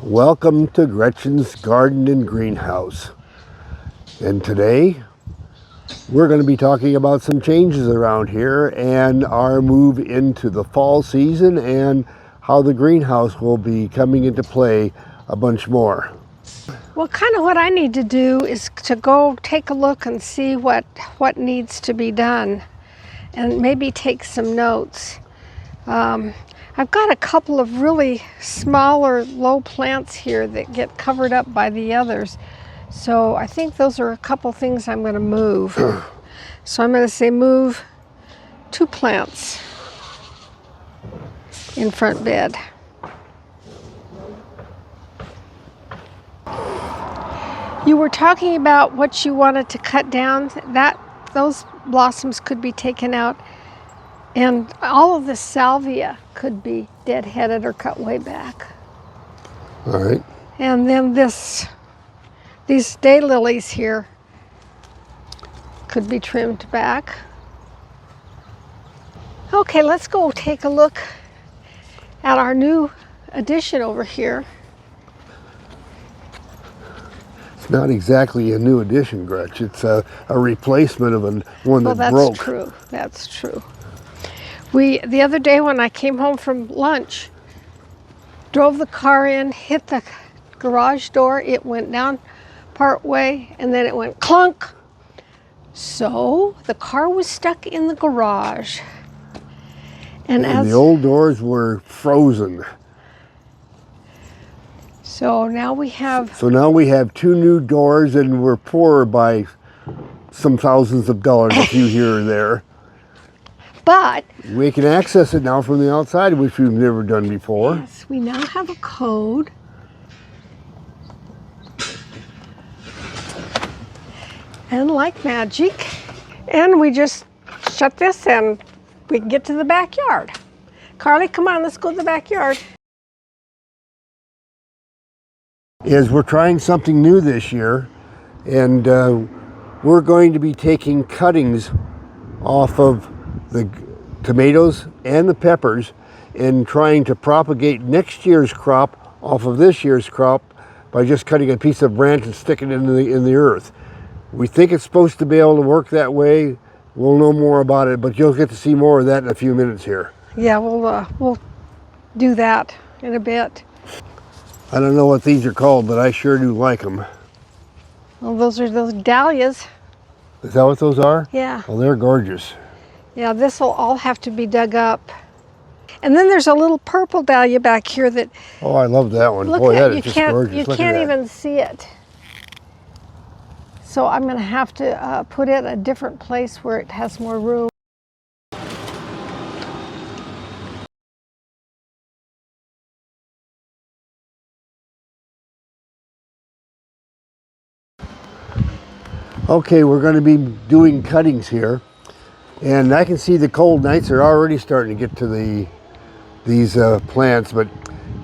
Welcome to Gretchen's Garden and Greenhouse. And today we're going to be talking about some changes around here and our move into the fall season and how the greenhouse will be coming into play a bunch more. Well, kind of what I need to do is to go take a look and see what needs to be done and maybe take some notes. I've got a couple of really smaller, low plants here that get covered up by the others. So I think those are a couple things I'm going to move. So I'm going to say move 2 plants in front bed. You were talking about what you wanted to cut down. Those blossoms could be taken out, and all of the salvia could be deadheaded or cut way back. All right. And then these daylilies here could be trimmed back. Okay, let's go take a look at our new addition over here. It's not exactly a new addition, Gretch. It's a replacement of one that broke. Well, that's true. That's true. The other day when I came home from lunch, drove the car in, hit the garage door, it went down part way, and then it went clunk. So the car was stuck in the garage. And the old doors were frozen. So now we have 2 new doors, and we're poorer by some thousands of dollars, a few here or there. But we can access it now from the outside, which we've never done before. Yes, we now have a code. And like magic, and we just shut this and we can get to the backyard. Carly, come on, let's go to the backyard. We're trying something new this year, and we're going to be taking cuttings off of the tomatoes and the peppers and trying to propagate next year's crop off of this year's crop by just cutting a piece of branch and sticking it in the earth. We think it's supposed to be able to work that way. We'll know more about it, but you'll get to see more of that in a few minutes here. Yeah, we'll do that in a bit. I don't know what these are called, but I sure do like them. Well, those are those dahlias. Is that what those are? Yeah. Well, they're gorgeous. Yeah, this will all have to be dug up. And then there's a little purple dahlia back here that... Oh, I love that one. Look Boy, at, that you is just can't, gorgeous. you Look can't at even see it. So I'm going to have to put it a different place where it has more room. Okay, we're going to be doing cuttings here, and I can see the cold nights are already starting to get to these plants, but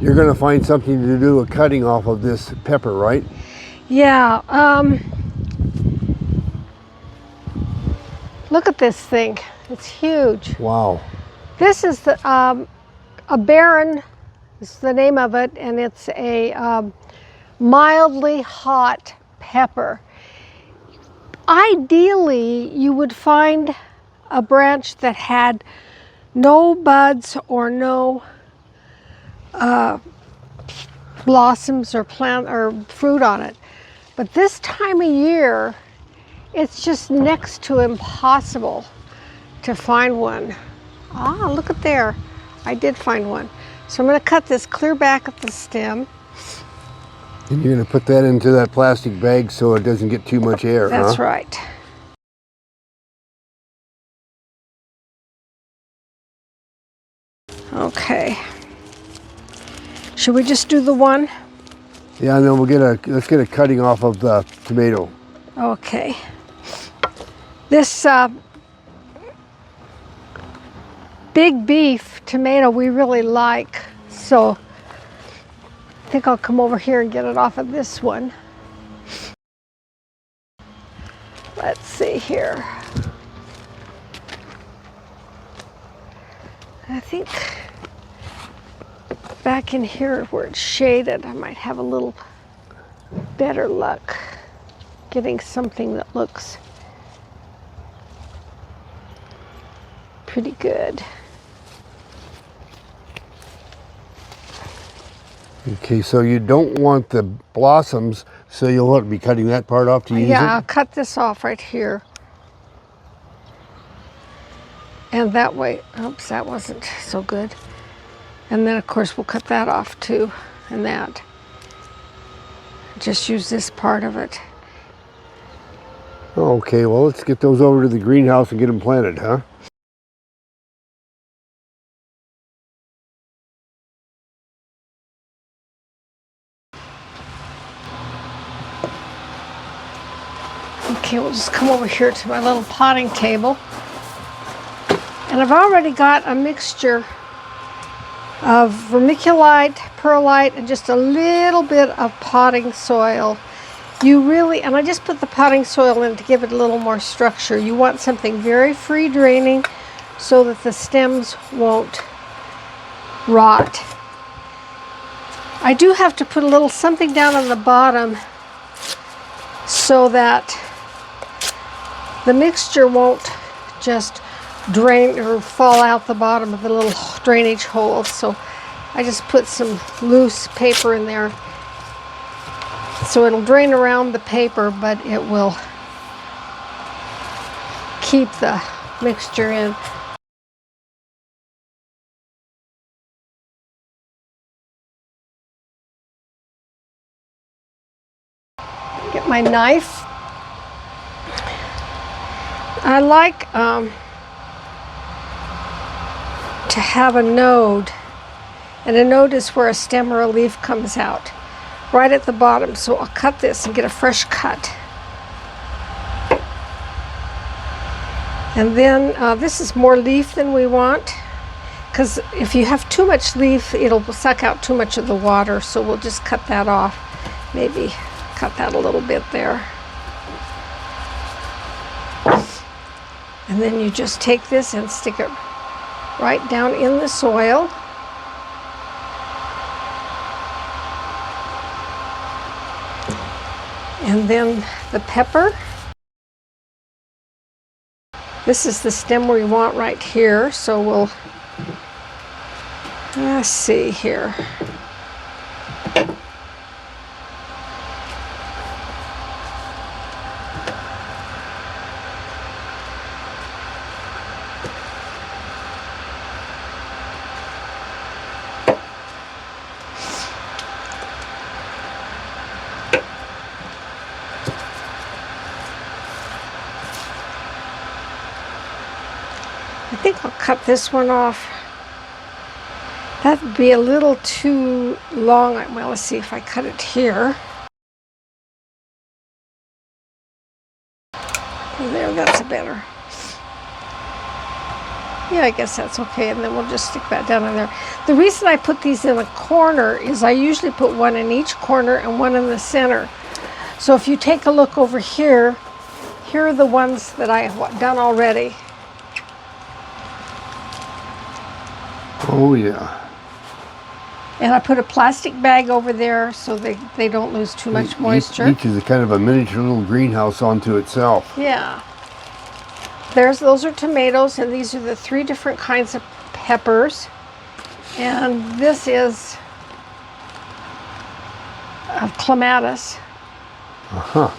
you're going to find something to do a cutting off of this pepper, right? Yeah. Look at this thing. It's huge. Wow. This is a barren, is the name of it, and it's a mildly hot pepper. Ideally, you would find a branch that had no buds or no blossoms or plant or fruit on it. But this time of year, it's just next to impossible to find one. Ah, look at there. I did find one. So I'm going to cut this clear back at the stem. And you're going to put that into that plastic bag so it doesn't get too much air, That's right. Okay. Should we just do the one? Yeah, and then let's get a cutting off of the tomato. Okay. This big beef tomato we really like, so I think I'll come over here and get it off of this one. Let's see here. I think back in here where it's shaded, I might have a little better luck getting something that looks pretty good. Okay, so you don't want the blossoms, so you'll want to be cutting that part off to use it? Yeah, I'll cut this off right here. And that way, oops, that wasn't so good. And then of course we'll cut that off too, and that. Just use this part of it. Okay, well, let's get those over to the greenhouse and get them planted, huh? Okay, we'll just come over here to my little potting table. And I've already got a mixture of vermiculite, perlite, and just a little bit of potting soil. And I just put the potting soil in to give it a little more structure. You want something very free draining so that the stems won't rot. I do have to put a little something down on the bottom so that the mixture won't just drain or fall out the bottom of the little drainage hole. So I just put some loose paper in there so it'll drain around the paper, but it will keep the mixture in. Get my knife. I like to have a node, and a node is where a stem or a leaf comes out right at the bottom. So I'll cut this and get a fresh cut. And then this is more leaf than we want, because if you have too much leaf, it'll suck out too much of the water. So we'll just cut that off. Maybe cut that a little bit there. And then you just take this and stick it right down in the soil. And then the pepper. This is the stem we want right here, so we'll, let's see here. I think I'll cut this one off. That'd be a little too long. Well, let's see if I cut it here. There, that's better. Yeah, I guess that's okay. And then we'll just stick that down in there. The reason I put these in a corner is I usually put one in each corner and one in the center. So if you take a look over here, here are the ones that I have done already. Oh, yeah. And I put a plastic bag over there so they don't lose too much moisture. Each is a kind of a miniature little greenhouse onto itself. Yeah. Those are tomatoes, and these are the 3 different kinds of peppers. And this is clematis. Uh-huh.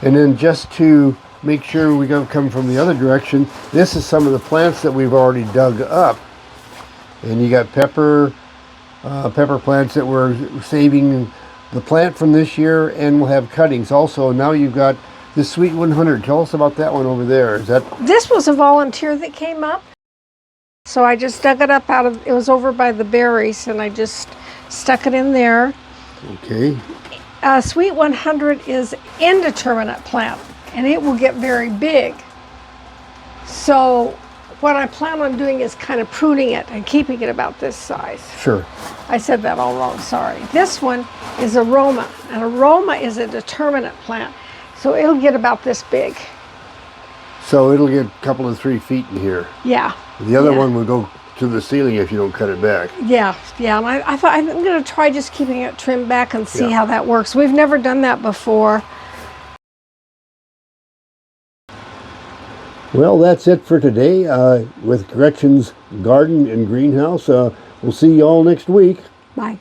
And then just to make sure we don't come from the other direction, this is some of the plants that we've already dug up. And you got pepper plants that we're saving the plant from this year, and we'll have cuttings also. Now you've got the Sweet 100. Tell us about that one over there. This was a volunteer that came up. So I just dug it up it was over by the berries, and I just stuck it in there. Okay. Sweet 100 is indeterminate plant, and it will get very big. So what I plan on doing is kind of pruning it and keeping it about this size. Sure. I said that all wrong, sorry. This one is aroma, and aroma is a determinate plant. So it'll get about this big. So it'll get a couple of 3 feet in here. Yeah. The other one will go to the ceiling if you don't cut it back. Yeah, yeah. And I thought I'm going to try just keeping it trimmed back and see Yeah. how that works. We've never done that before. Well, that's it for today with Gretchen's garden and greenhouse. We'll see you all next week. Bye.